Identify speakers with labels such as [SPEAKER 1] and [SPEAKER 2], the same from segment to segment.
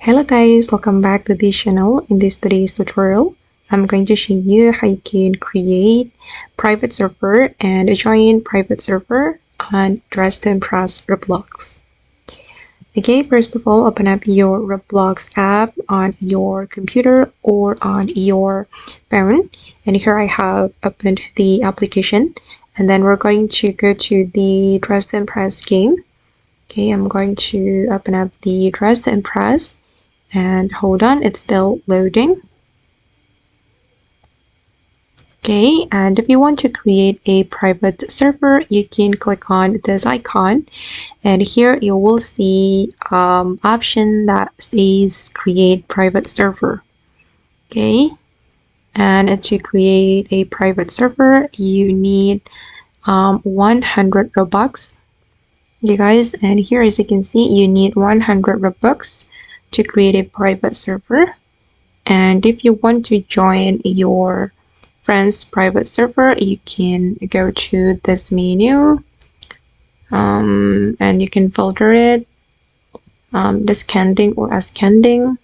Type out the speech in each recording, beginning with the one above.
[SPEAKER 1] Hello guys, welcome back to this channel. In this today's tutorial, I'm going to show you how you can create private server and join private server on Dress to Impress Roblox. Okay, first of all, open up your Roblox app on your computer or on your phone. And here I have opened the application. And then we're going to go to the Dress to Impress game. Okay, I'm going to open up the Dress to Impress. And hold on, it's still loading. Okay, and if you want to create a private server, you can click on this icon, and here you will see option that says create private server. Okay, and to create a private server, you need 100 Robux. You guys, and here as you can see, you need 100 Robux to create a private server. And if you want to join your friend's private server, you can go to this menu and you can filter it descending or ascending,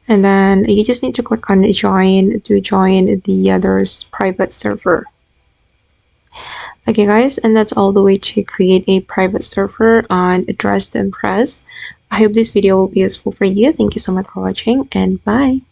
[SPEAKER 1] and then you just need to click on join to join the other's private server. Okay guys, and that's all the way to create a private server on Dress to Impress. I hope this video will be useful for you. Thank you so much for watching, and bye.